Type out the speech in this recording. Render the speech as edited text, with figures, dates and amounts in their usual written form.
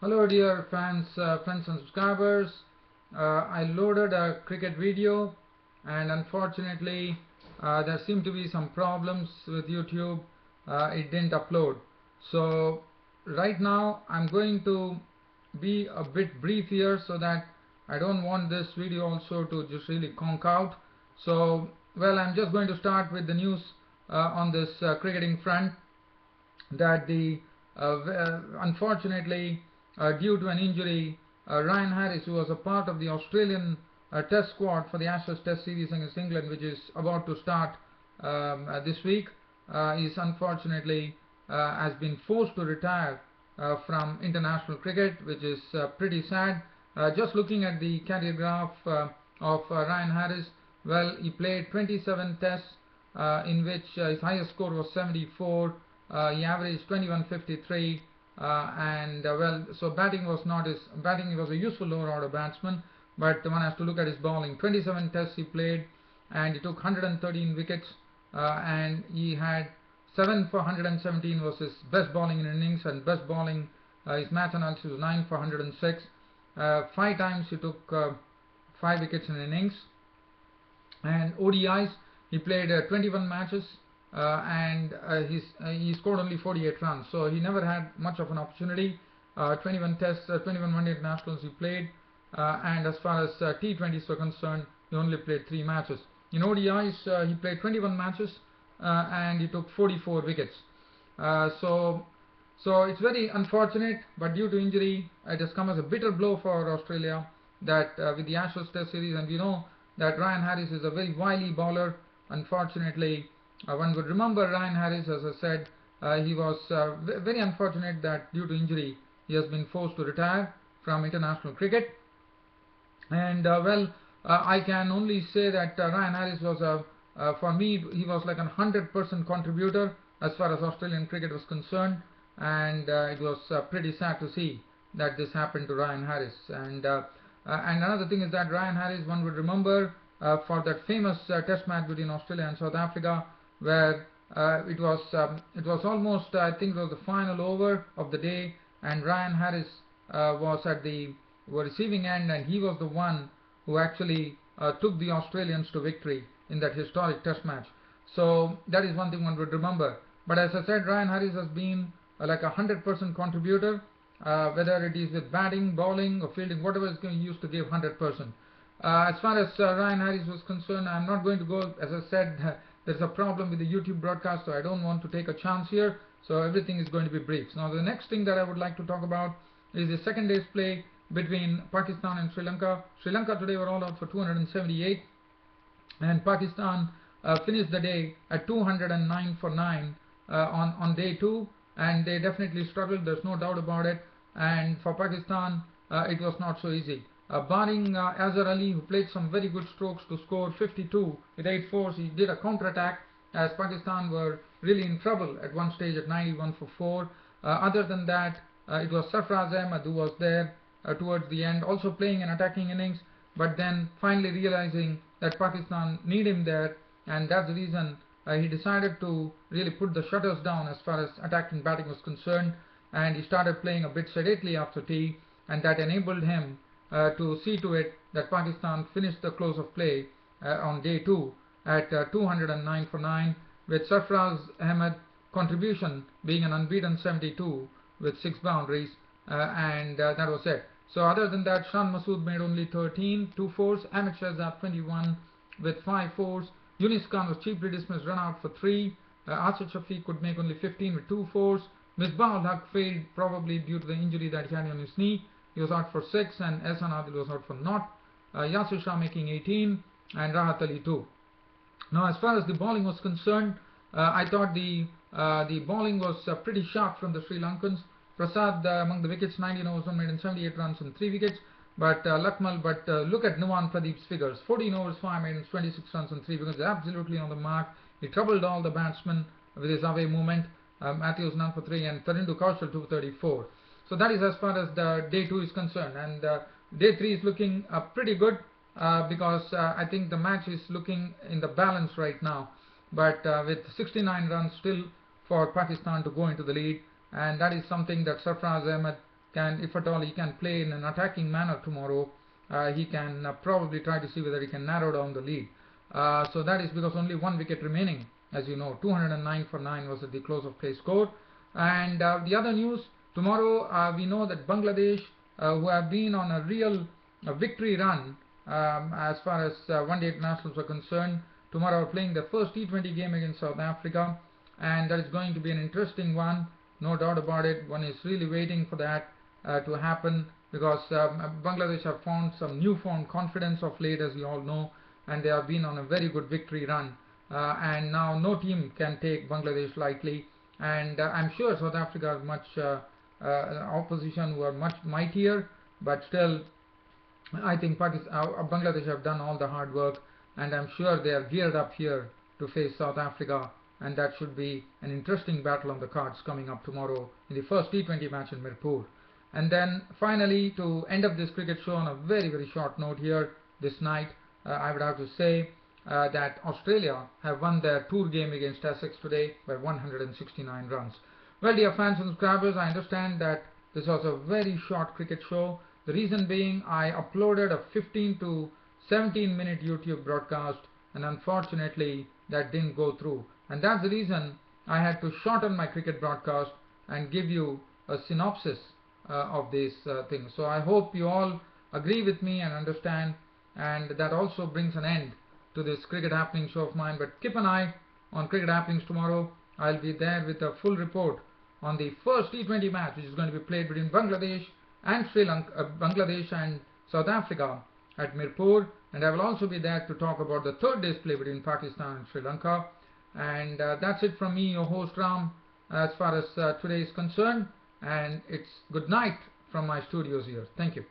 Hello dear friends and subscribers. I loaded a cricket video and unfortunately there seem to be some problems with YouTube. It didn't upload. So right now I'm going to be a bit brief here so that I don't want this video also to just really conk out. So well, I'm just going to start with the news on this cricketing front that unfortunately, due to an injury, Ryan Harris, who was a part of the Australian Test squad for the Ashes Test series against England, which is about to start this week, is unfortunately has been forced to retire from international cricket, which is pretty sad. Just looking at the career graph of Ryan Harris, well, he played 27 tests in which his highest score was 74. He averaged 21.53, and well, so batting was not his batting. He was a useful lower order batsman, but one has to look at his bowling. 27 tests he played, and he took 113 wickets, and he had 7 for 117 was his best bowling in innings, and best bowling his match analysis was 9 for 106. 5 times he took 5 wickets in innings, and ODIs he played 21 matches and he scored only 48 runs, so he never had much of an opportunity. 21 tests, 21 one-day internationals he played, and as far as T20s were concerned, he only played 3 matches. In ODIs, he played 21 matches and he took 44 wickets. So it's very unfortunate, but due to injury, it has come as a bitter blow for Australia that with the Ashes Test series, and we know that Ryan Harris is a very wily bowler. Unfortunately, one would remember Ryan Harris, as I said, he was very unfortunate that due to injury, he has been forced to retire from international cricket. And I can only say that Ryan Harris was for me, he was like a 100% contributor as far as Australian cricket was concerned, and it was pretty sad to see that this happened to Ryan Harris. And another thing is that Ryan Harris, one would remember for that famous Test match between Australia and South Africa, where it was almost, I think it was the final over of the day, and Ryan Harris was at the receiving end, and he was the one who actually took the Australians to victory in that historic Test match. So that is one thing one would remember. But as I said, Ryan Harris has been like a 100% contributor, whether it is with batting, bowling, or fielding, whatever is going to use to give 100%. As far as Ryan Harris was concerned, I'm not going to go, as I said, there's a problem with the YouTube broadcast, so I don't want to take a chance here, so everything is going to be brief. Now the next thing that I would like to talk about is the second day's play between Pakistan and Sri Lanka. Sri Lanka today were all out for 278, and Pakistan finished the day at 209 for 9 on day 2, and they definitely struggled, there's no doubt about it. And for Pakistan, it was not so easy. Barring Azhar Ali, who played some very good strokes to score 52 with 8 fours, he did a counter-attack as Pakistan were really in trouble at one stage at 91 for 4. Other than that, it was Sarfraz Ahmed who was there towards the end, also playing an attacking innings, but then finally realizing that Pakistan need him there, and that's the reason he decided to really put the shutters down as far as attacking batting was concerned, and he started playing a bit sedately after tea, and that enabled him to see to it that Pakistan finished the close of play on day 2 at 209 for 9, with Sarfraz Ahmed contribution being an unbeaten 72 with 6 boundaries, and that was it. So other than that, Shan Masood made only 13, 2 fours, Ahmed Shahzad 21 with 5 fours, Yunis Khan was cheaply dismissed, run out for 3, Asad Shafiq could make only 15 with 2 fours, Misbah al-Haq failed probably due to the injury that he had on his knee. He was out for 6, and Ehsan Adil was out for naught. Yasir Shah making 18, and Rahat Ali 2. Now, as far as the bowling was concerned, I thought the bowling was pretty sharp from the Sri Lankans. Prasad among the wickets, 19 overs, 1 made and 78 runs and 3 wickets. But Lakmal, look at Nuwan Pradeep's figures: 14 overs, 5 made and 26 runs and 3 wickets. Absolutely on the mark. He troubled all the batsmen with his away movement. Matthews none for 3, and Tarindu Kaushal 2 for 34. So that is as far as the day 2 is concerned, and day 3 is looking pretty good because I think the match is looking in the balance right now, but with 69 runs still for Pakistan to go into the lead, and that is something that Sarfraz Ahmed can, if at all he can play in an attacking manner tomorrow, he can probably try to see whether he can narrow down the lead. So that is because only one wicket remaining, as you know. 209 for 9 was at the close of play score. And the other news, tomorrow we know that Bangladesh, who have been on a real victory run as far as one-day internationals are concerned, tomorrow are playing their first T20 game against South Africa, and that is going to be an interesting one, no doubt about it. One is really waiting for that to happen, because Bangladesh have found some newfound confidence of late, as you all know, and they have been on a very good victory run, and now no team can take Bangladesh lightly. And I'm sure South Africa has much opposition who are much mightier, but still I think Bangladesh have done all the hard work, and I'm sure they are geared up here to face South Africa, and that should be an interesting battle on the cards coming up tomorrow in the first T20 match in Mirpur. And then finally, to end up this cricket show on a very short note here this night, I would have to say that Australia have won their tour game against Essex today by 169 runs. Well, dear fans and subscribers, I understand that this was a very short cricket show. The reason being, I uploaded a 15 to 17 minute YouTube broadcast, and unfortunately that didn't go through, and that's the reason I had to shorten my cricket broadcast and give you a synopsis of these things. So I hope you all agree with me and understand, and that also brings an end to this cricket happening show of mine. But keep an eye on cricket happenings tomorrow. I'll be there with a full report on the first T20 match, which is going to be played between Bangladesh and Bangladesh and South Africa at Mirpur, and I will also be there to talk about the third day's play between Pakistan and Sri Lanka. And that's it from me, your host Ram, as far as today is concerned, and it's good night from my studios here. Thank you.